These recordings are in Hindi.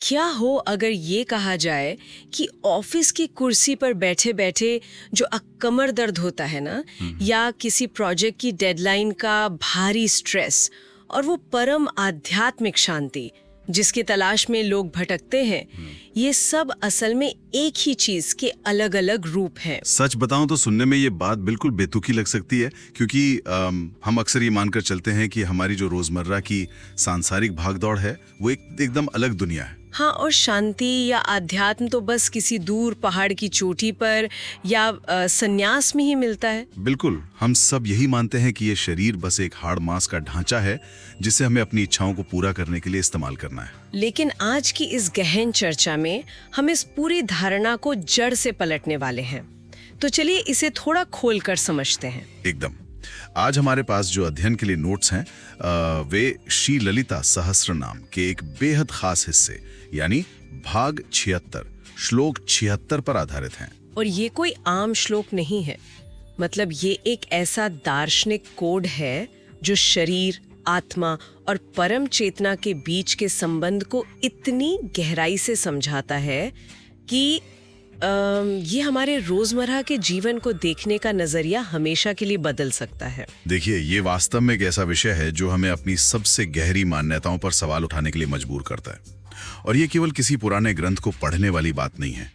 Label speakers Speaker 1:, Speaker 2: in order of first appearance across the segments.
Speaker 1: क्या हो अगर ये कहा जाए कि ऑफिस की कुर्सी पर बैठे बैठे जो कमर दर्द होता है ना, या किसी प्रोजेक्ट की डेडलाइन का भारी स्ट्रेस और वो परम आध्यात्मिक शांति जिसकी तलाश में लोग भटकते हैं, ये सब असल में एक ही चीज के अलग अलग रूप हैं।
Speaker 2: सच बताऊं तो सुनने में ये बात बिल्कुल बेतुकी लग सकती है, क्योंकि हम अक्सर ये मानकर चलते हैं कि हमारी जो रोजमर्रा की सांसारिक भागदौड़ है वो एकदम अलग दुनिया है।
Speaker 1: हाँ, और शांति या आध्यात्म तो बस किसी दूर पहाड़ की चोटी पर या संन्यास में ही मिलता है।
Speaker 2: बिल्कुल, हम सब यही मानते हैं कि ये शरीर बस एक हाड़ मांस का ढांचा है जिसे हमें अपनी इच्छाओं को पूरा करने के लिए इस्तेमाल करना है।
Speaker 1: लेकिन आज की इस गहन चर्चा में हम इस पूरी धारणा को जड़ से पलटने वाले हैं। तो चलिए इसे थोड़ा खोलकर समझते हैं।
Speaker 2: एकदम। आज हमारे पास जो अध्ययन के लिए नोट्स हैं वे श्री ललिता सहस्त्रनाम के एक बेहद खास हिस्से यानी भाग 76 श्लोक 76 पर आधारित हैं।
Speaker 1: और ये कोई आम श्लोक नहीं है, मतलब ये एक ऐसा दार्शनिक कोड है जो शरीर, आत्मा और परम चेतना के बीच के संबंध को इतनी गहराई से समझाता है कि ये हमारे रोजमर्रा के जीवन को देखने का नजरिया हमेशा के लिए बदल सकता है।
Speaker 2: देखिए, ये वास्तव में एक ऐसा विषय है जो हमें अपनी सबसे गहरी मान्यताओं पर सवाल उठाने के लिए मजबूर करता है। और ये केवल किसी पुराने ग्रंथ को पढ़ने वाली बात नहीं है,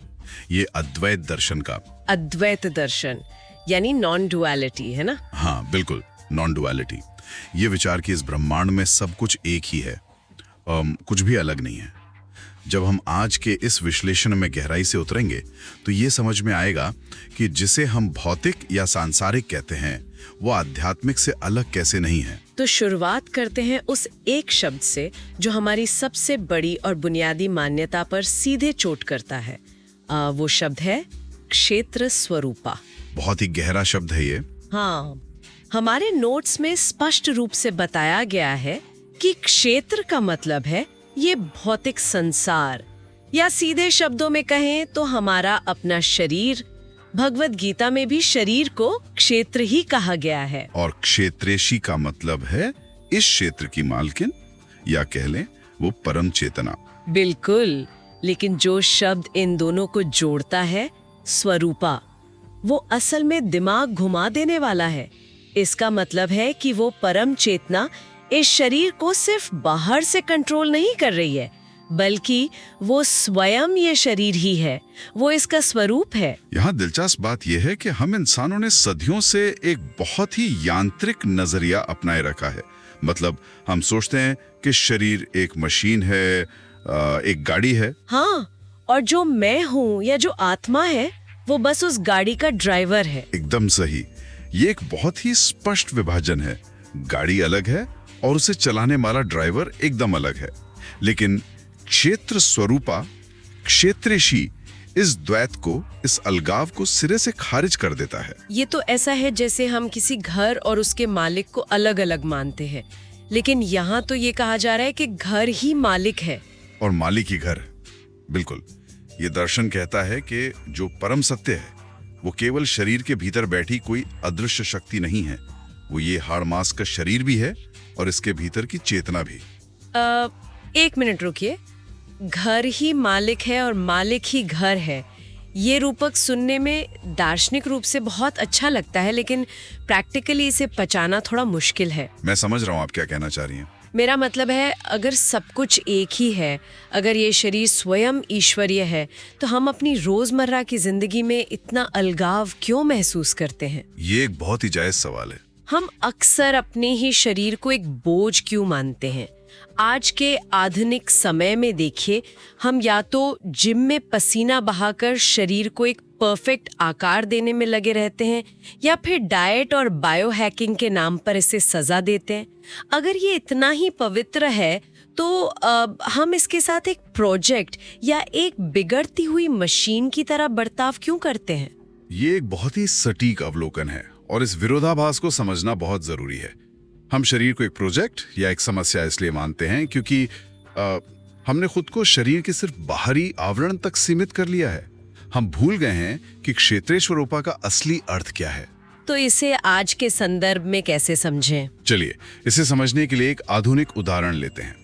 Speaker 2: ये अद्वैत दर्शन का।
Speaker 1: अद्वैत दर्शन यानी नॉन डुअलिटी है ना?
Speaker 2: हाँ बिल्कुल, नॉन डुअलिटी। ये विचार कि इस ब्रह्मांड में सब कुछ एक ही है, कुछ भी अलग नहीं है। जब हम आज के इस विश्लेषण में गहराई से उतरेंगे तो ये समझ में आएगा कि जिसे हम भौतिक या सांसारिक कहते हैं वो आध्यात्मिक से अलग कैसे नहीं है।
Speaker 1: तो शुरुआत करते हैं उस एक शब्द से जो हमारी सबसे बड़ी और बुनियादी मान्यता पर सीधे चोट करता है। वो शब्द है क्षेत्र स्वरूपा।
Speaker 2: बहुत ही गहरा शब्द है ये।
Speaker 1: हाँ, हमारे नोट्स में स्पष्ट रूप से बताया गया है कि क्षेत्र का मतलब है ये भौतिक संसार, या सीधे शब्दों में कहें तो हमारा अपना शरीर। भगवत गीता में भी शरीर को क्षेत्र ही कहा गया है।
Speaker 2: और क्षेत्रेशी का मतलब है इस क्षेत्र की मालकिन, या कह लें वो परम चेतना।
Speaker 1: बिल्कुल, लेकिन जो शब्द इन दोनों को जोड़ता है, स्वरूपा, वो असल में दिमाग घुमा देने वाला है। इसका मतलब है कि वो परम चेतना इस शरीर को सिर्फ बाहर से कंट्रोल नहीं कर रही है, बल्कि वो स्वयं ये शरीर ही है, वो इसका स्वरूप है।
Speaker 2: यहाँ दिलचस्प बात यह है कि हम इंसानों ने सदियों से एक बहुत ही यांत्रिक नजरिया अपनाए रखा है। मतलब हम सोचते हैं कि शरीर एक मशीन है, एक गाड़ी है।
Speaker 1: हाँ, और जो मैं हूँ या जो आत्मा है वो बस उस गाड़ी का ड्राइवर है।
Speaker 2: एकदम सही। ये एक बहुत ही स्पष्ट विभाजन है। गाड़ी अलग है और उसे चलाने वाला ड्राइवर एकदम अलग है। लेकिन क्षेत्र स्वरूपा, क्षेत्रेशी, इस द्वैत को, इस अलगाव को सिरे से खारिज कर देता है।
Speaker 1: ये तो ऐसा है जैसे हम किसी घर और उसके मालिक को अलग अलग मानते हैं, लेकिन यहाँ तो ये कहा जा रहा है कि घर ही मालिक है
Speaker 2: और मालिक ही घर। बिल्कुल, ये दर्शन कहता है कि जो परम सत्य है वो केवल शरीर के भीतर बैठी कोई अदृश्य शक्ति नहीं है, वो ये हाड़ मांस का शरीर भी है और इसके भीतर की चेतना भी।
Speaker 1: एक मिनट रुकिए। घर ही मालिक है और मालिक ही घर है, ये रूपक सुनने में दार्शनिक रूप से बहुत अच्छा लगता है, लेकिन प्रैक्टिकली इसे पचाना थोड़ा मुश्किल है।
Speaker 2: मैं समझ रहा हूँ आप क्या कहना चाह रही हैं।
Speaker 1: मेरा मतलब है, अगर सब कुछ एक ही है, अगर ये शरीर स्वयं ईश्वरीय है, तो हम अपनी रोजमर्रा की जिंदगी में इतना अलगाव क्यों महसूस करते हैं?
Speaker 2: ये एक बहुत ही जायज सवाल है।
Speaker 1: हम अक्सर अपने ही शरीर को एक बोझ क्यों मानते हैं? आज के आधुनिक समय में देखिए, हम या तो जिम में पसीना बहाकर शरीर को एक परफेक्ट आकार देने में लगे रहते हैं, या फिर डाइट और बायो हैकिंग के नाम पर इसे सजा देते हैं। अगर ये इतना ही पवित्र है तो हम इसके साथ एक प्रोजेक्ट या एक बिगड़ती हुई मशीन की तरह बर्ताव क्यों करते हैं?
Speaker 2: ये एक बहुत ही सटीक अवलोकन है और इस विरोधाभास को समझना बहुत जरूरी है। हम शरीर को एक प्रोजेक्ट या एक समस्या इसलिए मानते हैं क्योंकि हमने खुद को शरीर के सिर्फ बाहरी आवरण तक सीमित कर लिया है। हम भूल गए हैं कि क्षेत्रेश्वरोपा का असली अर्थ क्या है।
Speaker 1: तो इसे आज के संदर्भ में कैसे समझें?
Speaker 2: चलिए इसे समझने के लिए एक आधुनिक उदाहरण लेते हैं।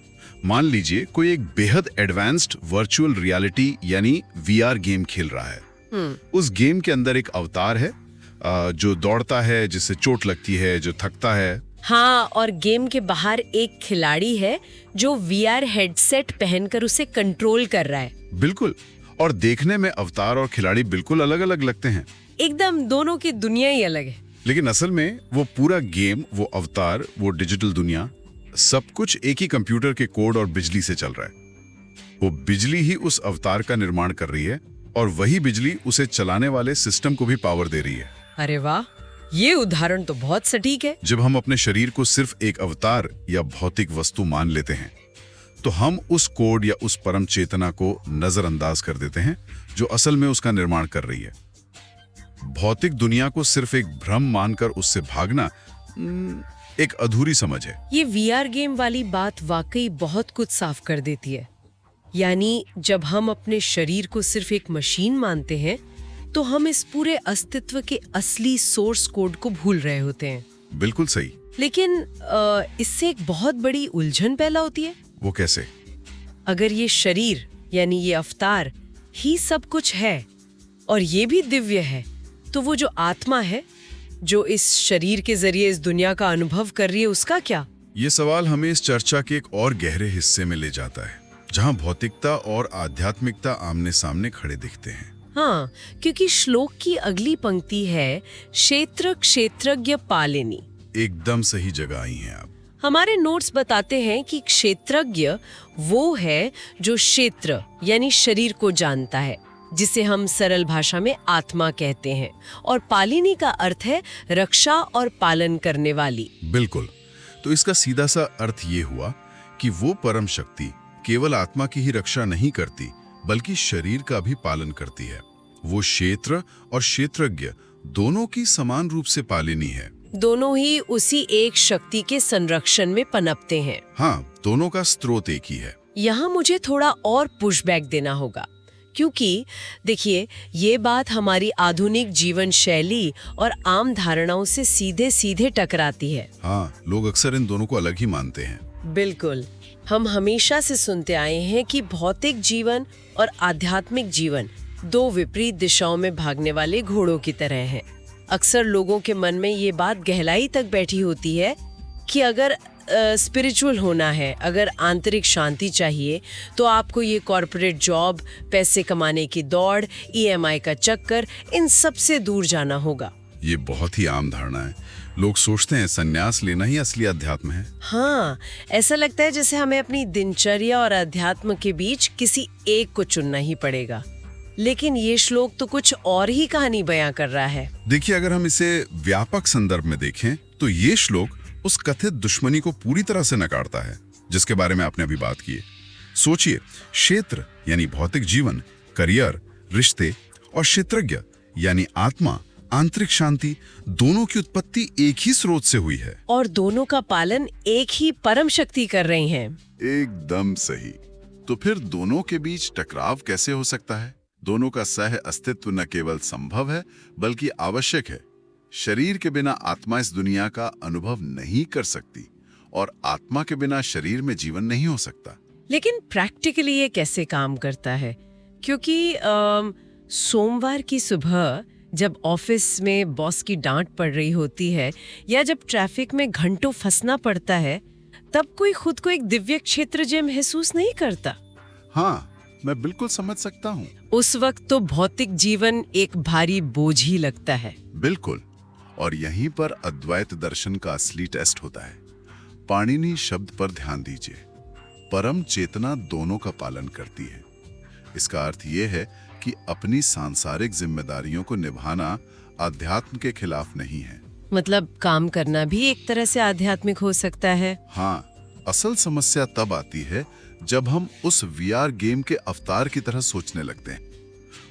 Speaker 2: मान लीजिए कोई एक बेहद एडवांस्ड वर्चुअल रियलिटी यानी वीआर गेम खेल रहा है। उस गेम के अंदर एक अवतार है जो दौड़ता है, जिससे चोट लगती है, जो थकता है।
Speaker 1: हाँ, और गेम के बाहर एक खिलाड़ी है जो वीआर हेडसेट पहनकर उसे कंट्रोल कर रहा है।
Speaker 2: बिल्कुल, और देखने में अवतार और खिलाड़ी बिल्कुल अलग अलग लगते हैं।
Speaker 1: एकदम, दोनों की दुनिया ही अलग है।
Speaker 2: लेकिन असल में वो पूरा गेम, वो अवतार, वो डिजिटल दुनिया, सब कुछ एक ही कंप्यूटर के कोड और बिजली से चल रहा है। वो बिजली ही उस अवतार का निर्माण कर रही है और वही बिजली उसे चलाने वाले सिस्टम को भी पावर दे रही है।
Speaker 1: अरे वाह, ये उदाहरण तो बहुत सटीक है।
Speaker 2: जब हम अपने शरीर को सिर्फ एक अवतार या भौतिक वस्तु मान लेते हैं तो हम उस कोड या उस परम चेतना को नजरअंदाज कर देते हैं जो असल में उसका निर्माण कर रही है। भौतिक दुनिया को सिर्फ एक भ्रम मानकर उससे भागना एक अधूरी समझ है।
Speaker 1: ये वीआर गेम वाली बात वाकई बहुत कुछ साफ कर देती है। यानी जब हम अपने शरीर को सिर्फ एक मशीन मानते हैं तो हम इस पूरे अस्तित्व के असली सोर्स कोड को भूल रहे होते हैं।
Speaker 2: बिल्कुल सही।
Speaker 1: लेकिन इससे एक बहुत बड़ी उलझन पैदा होती है।
Speaker 2: वो कैसे?
Speaker 1: अगर ये शरीर यानी ये अवतार ही सब कुछ है और ये भी दिव्य है, तो वो जो आत्मा है जो इस शरीर के जरिए इस दुनिया का अनुभव कर रही है, उसका क्या?
Speaker 2: ये सवाल हमें इस चर्चा के एक और गहरे हिस्से में ले जाता है, जहां भौतिकता और आध्यात्मिकता आमने सामने खड़े दिखते हैं।
Speaker 1: हाँ, क्योंकि श्लोक की अगली पंक्ति है, क्षेत्र क्षेत्रज्ञ पालिनी।
Speaker 2: एकदम सही जगह आई हैं आप।
Speaker 1: हमारे नोट्स बताते हैं कि क्षेत्रज्ञ वो है जो क्षेत्र यानी शरीर को जानता है, जिसे हम सरल भाषा में आत्मा कहते हैं, और पालिनी का अर्थ है रक्षा और पालन करने वाली।
Speaker 2: बिल्कुल। तो इसका सीधा सा अर्थ ये हुआ कि वो परम शक्ति केवल आत्मा की ही रक्षा नहीं करती बल्कि शरीर का भी पालन करती है। वो क्षेत्र और क्षेत्रज्ञ दोनों की समान रूप से पालिनी है।
Speaker 1: दोनों ही उसी एक शक्ति के संरक्षण में पनपते हैं।
Speaker 2: हाँ, दोनों का स्रोत एक ही है।
Speaker 1: यहाँ मुझे थोड़ा और पुशबैक देना होगा, क्योंकि देखिए, ये बात हमारी आधुनिक जीवन शैली और आम धारणाओं से सीधे सीधे टकराती है।
Speaker 2: हाँ, लोग अक्सर इन दोनों को अलग ही मानते हैं।
Speaker 1: बिल्कुल। हम हमेशा से सुनते आए हैं कि भौतिक जीवन और आध्यात्मिक जीवन दो विपरीत दिशाओं में भागने वाले घोड़ों की तरह हैं। अक्सर लोगों के मन में ये बात गहराई तक बैठी होती है कि अगर स्पिरिचुअल होना है, अगर आंतरिक शांति चाहिए, तो आपको ये कॉर्पोरेट जॉब, पैसे कमाने की दौड़, ईएमआई का चक्कर, इन सब से दूर जाना होगा।
Speaker 2: ये बहुत ही आम धारणा है। लोग सोचते हैं संन्यास लेना ही असली अध्यात्म है।
Speaker 1: हाँ, ऐसा लगता है जैसे हमें अपनी दिनचर्या और अध्यात्म के बीच किसी एक को चुनना ही पड़ेगा। लेकिन ये श्लोक तो कुछ और ही कहानी बयां कर रहा है। देखिए,
Speaker 2: अगर हम इसे व्यापक संदर्भ में देखें तो ये श्लोक उस कथित दुश्मनी को पूरी तरह से नकारता है जिसके बारे में आपने अभी बात की है। सोचिए, क्षेत्र यानी भौतिक जीवन, करियर, रिश्ते, और क्षेत्रज्ञ यानी आत्मा, आंतरिक शांति, दोनों की उत्पत्ति एक ही स्रोत से हुई है
Speaker 1: और दोनों का पालन एक ही परम शक्ति कर रही हैं।
Speaker 2: एकदम सही। तो फिर दोनों के बीच टकराव कैसे हो सकता है? दोनों का सह अस्तित्व न केवल संभव है बल्कि आवश्यक है। शरीर के बिना आत्मा इस दुनिया का अनुभव नहीं कर सकती और आत्मा के बिना शरीर में जीवन नहीं हो सकता।
Speaker 1: लेकिन प्रैक्टिकली ये कैसे काम करता है? क्योंकि सोमवार की सुबह जब ऑफिस में बॉस की डांट पड़ रही होती है या जब ट्रैफिक में घंटों फंसना पड़ता है, तब कोई खुद को एक दिव्य क्षेत्र जैसा महसूस नहीं करता।
Speaker 2: हाँ, मैं बिल्कुल समझ सकता हूँ।
Speaker 1: उस वक्त तो भौतिक जीवन एक भारी बोझ ही लगता है।
Speaker 2: बिल्कुल, और यहीं पर अद्वैत दर्शन का असली टेस्ट होता है। पाणिनि शब्द पर ध्यान दीजिए। परम चेतना दोनों का पालन करती है। इसका अर्थ यह है कि अपनी सांसारिक जिम्मेदारियों को निभाना अध्यात्म के खिलाफ नहीं है।
Speaker 1: मतलब काम करना भी एक तरह से आध्यात्मिक हो सकता है।
Speaker 2: हाँ, असल समस्या तब आती है जब हम उस वीआर गेम के अवतार की तरह सोचने लगते हैं।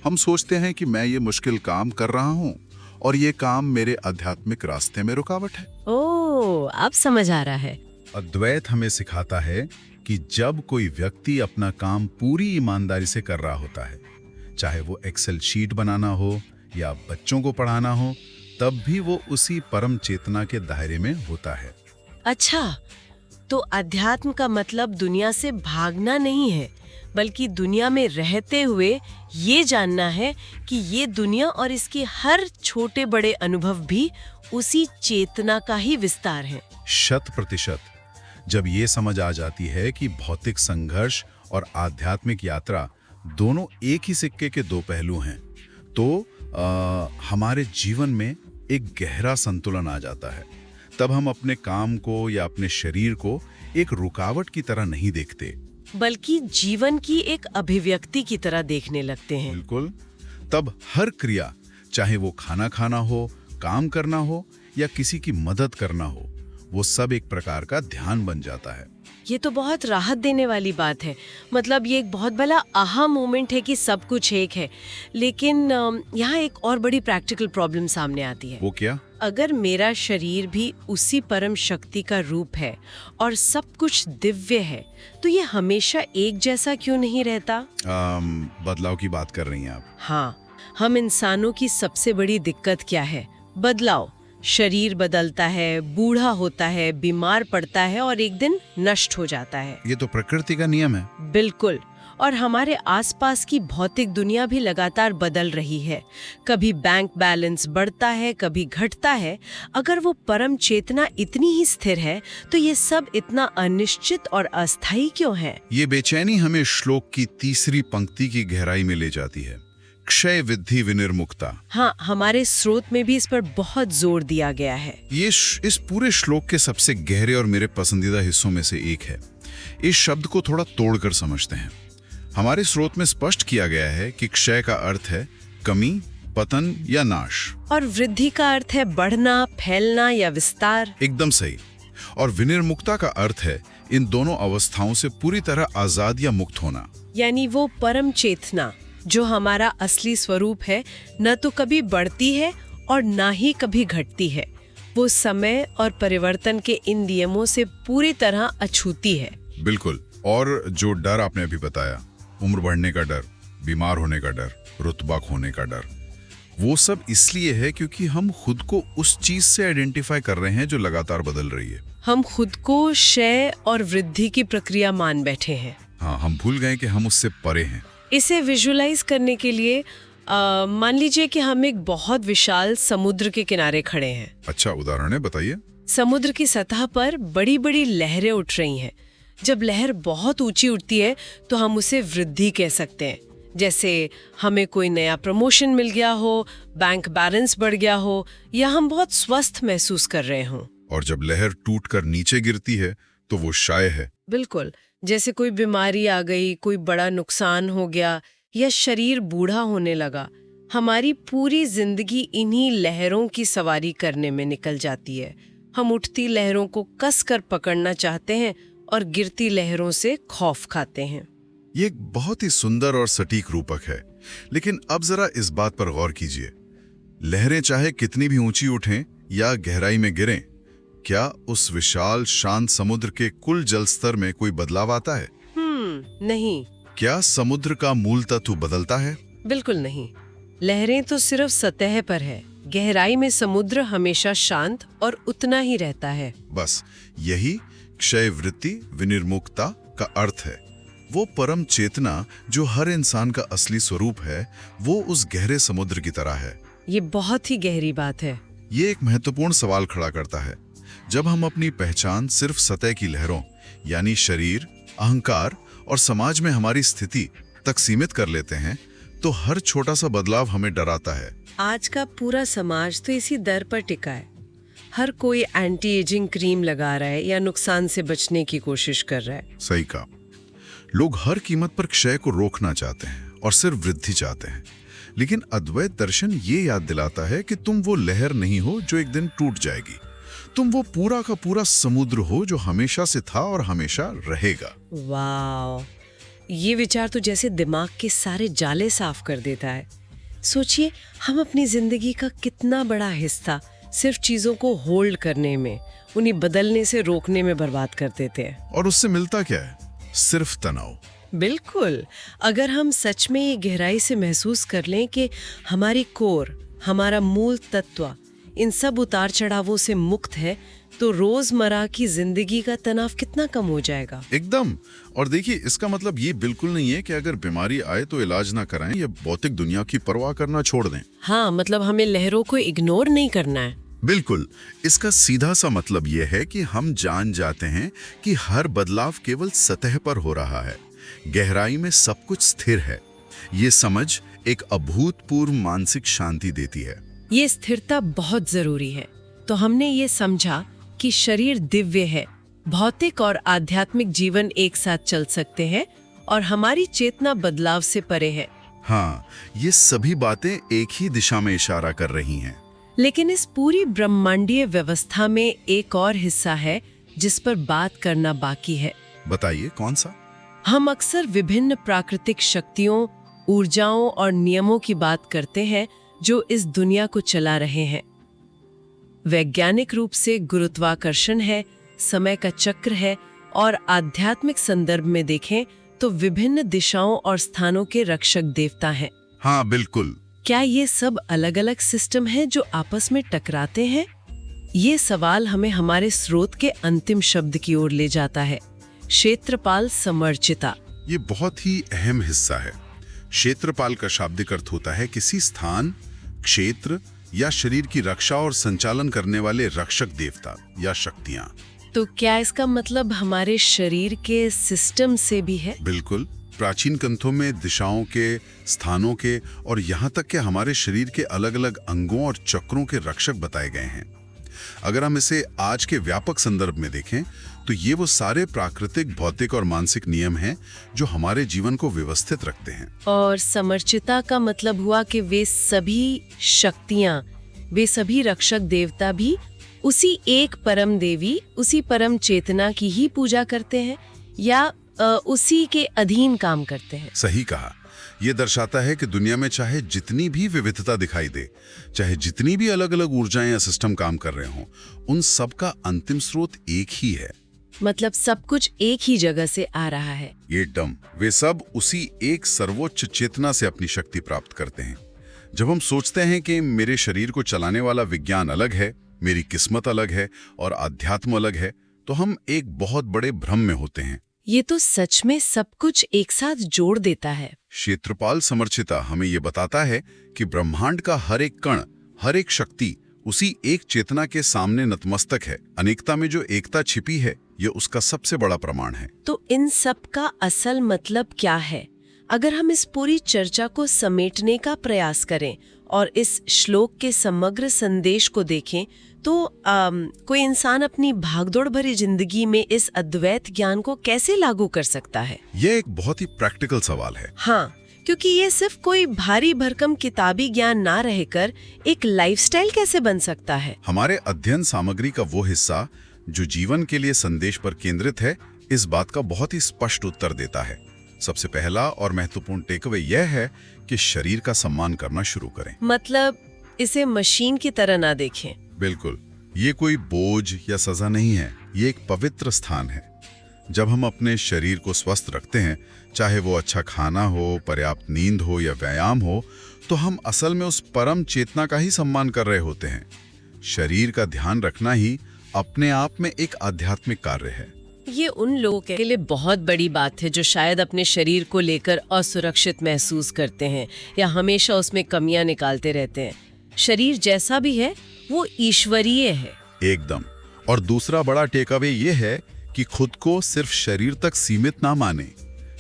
Speaker 2: हम सोचते हैं कि मैं ये मुश्किल काम कर रहा हूँ और ये काम मेरे आध्यात्मिक रास्ते में रुकावट है।
Speaker 1: ओह, अब समझ आ रहा है।
Speaker 2: अद्वैत हमें सिखाता है कि जब कोई व्यक्ति अपना काम पूरी ईमानदारी से कर रहा होता है, चाहे वो एक्सेल शीट बनाना हो या बच्चों को पढ़ाना हो, तब भी वो उसी परम चेतना के दायरे में होता है।
Speaker 1: अच्छा, तो अध्यात्म का मतलब दुनिया से भागना नहीं है, बल्कि दुनिया में रहते हुए ये जानना है कि ये दुनिया और इसके हर छोटे बड़े अनुभव भी उसी चेतना का ही विस्तार है।
Speaker 2: 100%। जब ये समझ आ जाती है कि भौतिक संघर्ष और आध्यात्मिक यात्रा दोनों एक ही सिक्के के दो पहलू हैं, तो हमारे जीवन में एक गहरा संतुलन आ जाता है। तब हम अपने काम को या अपने शरीर को एक रुकावट की तरह नहीं देखते,
Speaker 1: बल्कि जीवन की एक अभिव्यक्ति की तरह देखने लगते हैं।
Speaker 2: बिल्कुल। तब हर क्रिया, चाहे वो खाना खाना हो, काम करना हो या किसी की मदद करना हो, वो सब एक प्रकार का ध्यान बन जाता है।
Speaker 1: ये तो बहुत राहत देने वाली बात है। मतलब ये एक बहुत बड़ा आहा मोमेंट है कि सब कुछ एक है। लेकिन यहाँ एक और बड़ी प्रैक्टिकल प्रॉब्लम सामने आती है।
Speaker 2: वो क्या?
Speaker 1: अगर मेरा शरीर भी उसी परम शक्ति का रूप है और सब कुछ दिव्य है, तो ये हमेशा एक जैसा क्यों नहीं रहता?
Speaker 2: बदलाव की बात कर रही हैं आप?
Speaker 1: हाँ, हम इंसानों की सबसे बड़ी दिक्कत क्या है? बदलाव। शरीर बदलता है, बूढ़ा होता है, बीमार पड़ता है और एक दिन नष्ट हो जाता है।
Speaker 2: ये तो प्रकृति का नियम है।
Speaker 1: बिल्कुल। और हमारे आसपास की भौतिक दुनिया भी लगातार बदल रही है। कभी बैंक बैलेंस बढ़ता है, कभी घटता है। अगर वो परम चेतना इतनी ही स्थिर है, तो ये सब इतना अनिश्चित और अस्थायी क्यों है?
Speaker 2: ये बेचैनी हमें श्लोक की तीसरी पंक्ति की गहराई में ले जाती है। क्षय विद्धि विनिर्मुक्ता।
Speaker 1: हाँ, हमारे स्रोत में भी इस पर बहुत जोर दिया गया है।
Speaker 2: ये इस पूरे श्लोक के सबसे गहरे और मेरे पसंदीदा हिस्सों में से एक है। इस शब्द को थोड़ा तोड़कर समझते हैं। हमारे स्रोत में स्पष्ट किया गया है कि क्षय का अर्थ है कमी, पतन या नाश,
Speaker 1: और वृद्धि का अर्थ है बढ़ना, फैलना या विस्तार।
Speaker 2: एकदम सही। और विनिर्मुक्ता का अर्थ है इन दोनों अवस्थाओं से पूरी तरह आजाद या मुक्त होना।
Speaker 1: यानी वो परम चेतना जो हमारा असली स्वरूप है, न तो कभी बढ़ती है और ना ही कभी घटती है। वो समय और परिवर्तन के इन नियमों से पूरी तरह अछूती है।
Speaker 2: बिल्कुल। और जो डर आपने अभी बताया, उम्र बढ़ने का डर, बीमार होने का डर, रुतबा खोने का डर, वो सब इसलिए है क्योंकि हम खुद को उस चीज से आइडेंटिफाई कर रहे हैं जो लगातार बदल रही है।
Speaker 1: हम खुद को क्षय और वृद्धि की प्रक्रिया मान बैठे हैं।
Speaker 2: हाँ, हम भूल गए कि हम उससे परे हैं।
Speaker 1: इसे विजुअलाइज करने के लिए मान लीजिए कि हम एक बहुत विशाल समुद्र के किनारे खड़े हैं।
Speaker 2: अच्छा, उदाहरण है, बताइए।
Speaker 1: समुद्र की सतह पर बड़ी बड़ी लहरें उठ रही हैं। जब लहर बहुत ऊंची उठती है तो हम उसे वृद्धि कह सकते हैं। जैसे हमें कोई नया प्रमोशन मिल गया हो, बैंक बैलेंस बढ़ गया हो, या हम बहुत स्वस्थ महसूस कर रहे हों।
Speaker 2: और जब लहर टूटकर नीचे गिरती है तो वो क्षय है।
Speaker 1: बिल्कुल। जैसे कोई बीमारी आ गई, कोई बड़ा नुकसान हो गया या शरीर बूढ़ा होने लगा। हमारी पूरी जिंदगी इन्हीं लहरों की सवारी करने में निकल जाती है। हम उठती लहरों को कसकर पकड़ना चाहते हैं और गिरती लहरों से खौफ खाते हैं।
Speaker 2: ये एक बहुत ही सुंदर और सटीक रूपक है। लेकिन अब जरा इस बात पर गौर कीजिए, लहरें चाहे कितनी भी ऊंची उठें या गहराई में गिरें, क्या उस विशाल शांत समुद्र के कुल जल स्तर में कोई बदलाव आता है?
Speaker 1: नहीं।
Speaker 2: क्या समुद्र का मूल तत्व बदलता है?
Speaker 1: बिल्कुल नहीं। लहरें तो सिर्फ सतह पर है। गहराई में समुद्र हमेशा शांत और उतना ही रहता है।
Speaker 2: बस यही क्षय वृत्ति विनिर्मुक्ता का अर्थ है। वो परम चेतना जो हर इंसान का असली स्वरूप है, वो उस गहरे समुद्र की तरह है।
Speaker 1: ये बहुत ही गहरी बात है।
Speaker 2: ये एक महत्वपूर्ण सवाल खड़ा करता है। जब हम अपनी पहचान सिर्फ सतह की लहरों यानी शरीर, अहंकार और समाज में हमारी स्थिति तक सीमित कर लेते हैं, तो हर छोटा सा बदलाव हमें डराता है।
Speaker 1: आज का पूरा समाज तो इसी दर पर टिका है। हर कोई एंटी एजिंग क्रीम लगा रहा है या नुकसान से बचने की कोशिश कर रहा है।
Speaker 2: सही कहा। लोग हर कीमत पर क्षय को रोकना चाहते हैं और सिर्फ वृद्धि चाहते हैं। लेकिन अद्वैत दर्शन ये याद दिलाता है कि तुम वो लहर नहीं हो जो एक दिन टूट जाएगी। तुम वो पूरा का पूरा समुद्र हो जो हमेशा से था और हमेशा रहेगा।
Speaker 1: वाह, ये विचार तो जैसे दिमाग के सारे जाले साफ कर देता है। सोचिए, हम अपनी जिंदगी का कितना बड़ा हिस्सा सिर्फ चीजों को होल्ड करने में, उन्हें बदलने से रोकने में बर्बाद कर देते हैं।
Speaker 2: और उससे मिलता क्या है? सिर्फ तनाव।
Speaker 1: बिल्कुल। अगर हम सच में ये गहराई से महसूस कर लें कि हमारी कोर, हमारा मूल तत्व इन सब उतार चढ़ावों से मुक्त है तो रोजमर्रा की जिंदगी का तनाव कितना कम हो जाएगा।
Speaker 2: एकदम। और देखिए, इसका मतलब ये बिल्कुल नहीं है कि अगर बीमारी आए तो इलाज ना कराएं या भौतिक दुनिया की परवाह करना छोड़ दें।
Speaker 1: हाँ, मतलब हमें लहरों को इग्नोर नहीं करना है।
Speaker 2: बिल्कुल। इसका सीधा सा मतलब यह है कि हम जान जाते हैं कि हर बदलाव केवल सतह पर हो रहा है, गहराई में सब कुछ स्थिर है। ये समझ एक अभूतपूर्व मानसिक शांति देती है।
Speaker 1: ये स्थिरता बहुत जरूरी है। तो हमने ये समझा कि शरीर दिव्य है, भौतिक और आध्यात्मिक जीवन एक साथ चल सकते हैं और हमारी चेतना बदलाव से परे है।
Speaker 2: हाँ, ये सभी बातें एक ही दिशा में इशारा कर रही हैं।
Speaker 1: लेकिन इस पूरी ब्रह्मांडीय व्यवस्था में एक और हिस्सा है जिस पर बात करना बाकी है।
Speaker 2: बताइए, कौन सा?
Speaker 1: हम अक्सर विभिन्न प्राकृतिक शक्तियों, ऊर्जाओं और नियमों की बात करते हैं जो इस दुनिया को चला रहे हैं। वैज्ञानिक रूप से गुरुत्वाकर्षण है, समय का चक्र है, और आध्यात्मिक संदर्भ में देखें तो विभिन्न दिशाओं और स्थानों के रक्षक देवता हैं।
Speaker 2: हाँ, बिल्कुल।
Speaker 1: क्या ये सब अलग-अलग सिस्टम हैं जो आपस में टकराते हैं? ये सवाल हमें हमारे स्रोत के अंतिम शब्द की ओर ले जाता है, क्षेत्रपाल समर्चिता।
Speaker 2: ये बहुत ही अहम हिस्सा है। क्षेत्रपाल का शाब्दिक अर्थ होता है किसी स्थान, क्षेत्र या शरीर की रक्षा और संचालन करने वाले रक्षक देवता या शक्तियां।
Speaker 1: तो क्या इसका मतलब हमारे शरीर के सिस्टम से भी है?
Speaker 2: बिल्कुल। प्राचीन ग्रंथों में दिशाओं के, स्थानों के और यहाँ तक कि हमारे शरीर के अलग अलग अंगों और चक्रों के रक्षक बताए गए हैं। अगर हम इसे आज के व्यापक संदर्भ में देखें तो ये वो सारे प्राकृतिक, भौतिक और मानसिक नियम हैं जो हमारे जीवन को व्यवस्थित रखते हैं।
Speaker 1: और समर्चिता का मतलब हुआ कि वे सभी शक्तियां, वे सभी रक्षक देवता भी उसी एक परम देवी, उसी परम चेतना की ही पूजा करते हैं या उसी के अधीन काम करते हैं।
Speaker 2: सही कहा। यह दर्शाता है कि दुनिया में चाहे जितनी भी विविधता दिखाई दे, चाहे जितनी भी अलग अलग ऊर्जाएं या सिस्टम काम कर रहे हों, उन सब का अंतिम स्रोत एक ही है।
Speaker 1: मतलब सब कुछ एक ही जगह से आ रहा है।
Speaker 2: एकदम। वे सब उसी एक सर्वोच्च चेतना से अपनी शक्ति प्राप्त करते हैं। जब हम सोचते हैं कि मेरे शरीर को चलाने वाला विज्ञान अलग है, मेरी किस्मत अलग है और अध्यात्म अलग है, तो हम एक बहुत बड़े भ्रम में होते हैं।
Speaker 1: ये तो सच में सब कुछ एक साथ जोड़ देता है।
Speaker 2: क्षेत्रपाल समर्चिता हमें ये बताता है कि ब्रह्मांड का हर एक कण, हर एक शक्ति उसी एक चेतना के सामने नतमस्तक है। अनेकता में जो एकता छिपी है, ये उसका सबसे बड़ा प्रमाण है।
Speaker 1: तो इन सब का असल मतलब क्या है? अगर हम इस पूरी चर्चा को समेटने का प्रयास करें और इस श्लोक के समग्र संदेश को देखें तो कोई इंसान अपनी भागदौड़ भरी जिंदगी में इस अद्वैत ज्ञान को कैसे लागू कर सकता है?
Speaker 2: यह एक बहुत ही प्रैक्टिकल सवाल है।
Speaker 1: हाँ, क्योंकि ये सिर्फ कोई भारी भरकम किताबी ज्ञान ना रहकर एक लाइफस्टाइल कैसे बन सकता है?
Speaker 2: हमारे अध्ययन सामग्री का वो हिस्सा जो जीवन के लिए संदेश पर केंद्रित है, इस बात का बहुत ही स्पष्ट उत्तर देता है। सबसे पहला और महत्वपूर्ण टेकअवे यह है कि शरीर का सम्मान करना शुरू करें।
Speaker 1: मतलब इसे मशीन की तरह ना देखें।
Speaker 2: बिल्कुल। ये कोई बोझ या सजा नहीं है, ये एक पवित्र स्थान है। जब हम अपने शरीर को स्वस्थ रखते हैं, चाहे वो अच्छा खाना हो, पर्याप्त नींद हो या व्यायाम हो, तो हम असल में उस परम चेतना का ही सम्मान कर रहे होते हैं। शरीर का ध्यान रखना ही अपने आप में एक आध्यात्मिक कार्य है।
Speaker 1: ये उन लोगों के लिए बहुत बड़ी बात है जो शायद अपने शरीर को लेकर असुरक्षित महसूस करते हैं या हमेशा उसमें कमियां निकालते रहते हैं। शरीर जैसा भी है वो ईश्वरीय है।
Speaker 2: एकदम। और दूसरा बड़ा टेकअवे ये है कि खुद को सिर्फ शरीर तक सीमित ना माने।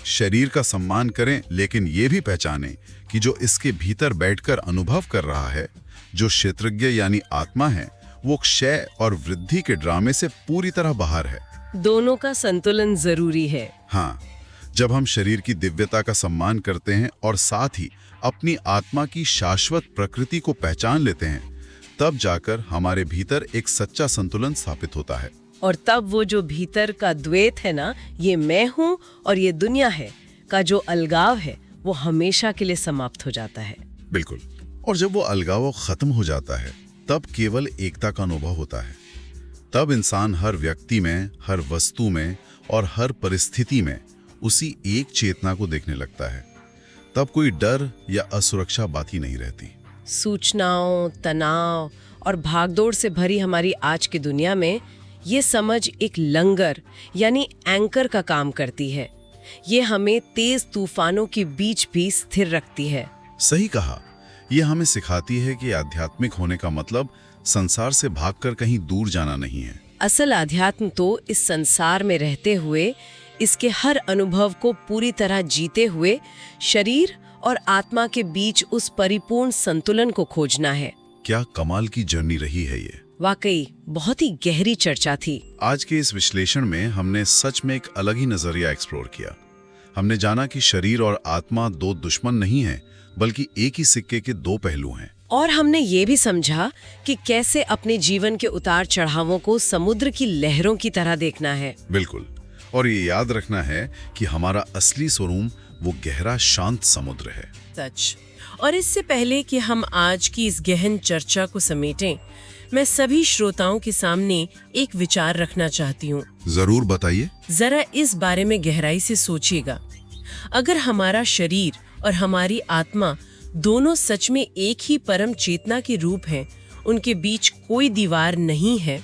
Speaker 2: शरीर का सम्मान करें, लेकिन ये भी पहचानें कि जो इसके भीतर बैठकर अनुभव कर रहा है, जो क्षेत्रज्ञ यानी आत्मा है, वो क्षय और वृद्धि के ड्रामे से पूरी तरह बाहर है।
Speaker 1: दोनों का संतुलन जरूरी है।
Speaker 2: हाँ, जब हम शरीर की दिव्यता का सम्मान करते हैं और साथ ही अपनी आत्मा की शाश्वत प्रकृति को पहचान लेते हैं, तब जाकर हमारे भीतर एक सच्चा संतुलन स्थापित होता है।
Speaker 1: और तब वो जो भीतर का द्वैत है ना, ये मैं हूँ और ये दुनिया है, का जो अलगाव है, वो हमेशा के लिए समाप्त हो जाता है।
Speaker 2: बिल्कुल। और जब वो अलगाव खत्म हो जाता है, तब केवल एकता का अनुभव होता है। तब इंसान हर व्यक्ति में, हर वस्तु में और हर परिस्थिति में उसी एक चेतना को देखने लगता है। तब कोई डर या असुरक्षा बात ही नहीं रहती।
Speaker 1: सूचनाओं, तनाव और भागदौड़ से भरी हमारी आज की दुनिया में ये समझ एक लंगर यानी एंकर का काम करती है। ये हमें तेज तूफानों के बीच भी स्थिर रखती है।
Speaker 2: सही कहा। यह हमें सिखाती है कि आध्यात्मिक होने का मतलब संसार से भागकर कहीं दूर जाना नहीं है।
Speaker 1: असल आध्यात्म तो इस संसार में रहते हुए, इसके हर अनुभव को पूरी तरह जीते हुए शरीर और आत्मा के बीच उस परिपूर्ण संतुलन को खोजना है।
Speaker 2: क्या कमाल की जर्नी रही है ये।
Speaker 1: वाकई बहुत ही गहरी चर्चा थी।
Speaker 2: आज के इस विश्लेषण में हमने सच में एक अलग ही नजरिया एक्सप्लोर किया। हमने जाना कि शरीर और आत्मा दो दुश्मन नहीं हैं, बल्कि एक ही सिक्के के दो पहलू हैं।
Speaker 1: और हमने ये भी समझा कि कैसे अपने जीवन के उतार चढ़ावों को समुद्र की लहरों की तरह देखना है।
Speaker 2: बिल्कुल। और ये याद रखना है कि हमारा असली स्वरूप वो गहरा शांत समुद्र है।
Speaker 3: सच। और इससे पहले कि हम आज की इस गहन चर्चा को समेटें, मैं सभी श्रोताओं के सामने एक विचार रखना चाहती हूँ।
Speaker 2: जरूर बताइए।
Speaker 3: जरा इस बारे में गहराई से सोचिएगा। अगर हमारा शरीर और हमारी आत्मा दोनों सच में एक ही परम चेतना के रूप हैं, उनके बीच कोई दीवार नहीं है,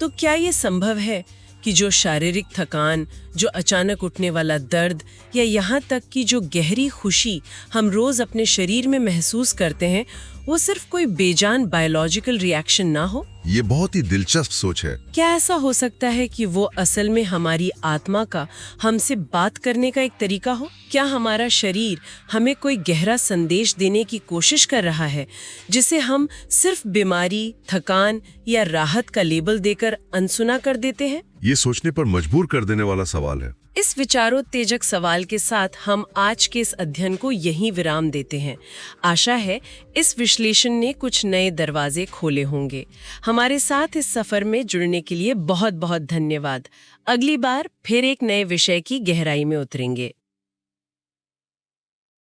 Speaker 3: तो क्या ये संभव है कि जो शारीरिक थकान, जो अचानक उठने वाला दर्द या यहाँ तक कि जो गहरी खुशी हम रोज अपने शरीर में महसूस करते हैं, वो सिर्फ कोई बेजान बायोलॉजिकल रिएक्शन ना हो?
Speaker 2: ये बहुत ही दिलचस्प सोच है।
Speaker 3: क्या ऐसा हो सकता है कि वो असल में हमारी आत्मा का हमसे बात करने का एक तरीका हो? क्या हमारा शरीर हमें कोई गहरा संदेश देने की कोशिश कर रहा है, जिसे हम सिर्फ बीमारी, थकान या राहत का लेबल देकर अनसुना कर देते हैं?
Speaker 4: ये सोचने पर मजबूर कर देने वाला सवाल है।
Speaker 3: इस विचारोत्तेजक सवाल के साथ हम आज के इस अध्ययन को यहीं विराम देते हैं। आशा है इस विश्लेषण ने कुछ नए दरवाजे खोले होंगे। हमारे साथ इस सफर में जुड़ने के लिए बहुत बहुत धन्यवाद। अगली बार फिर एक नए विषय की गहराई में उतरेंगे।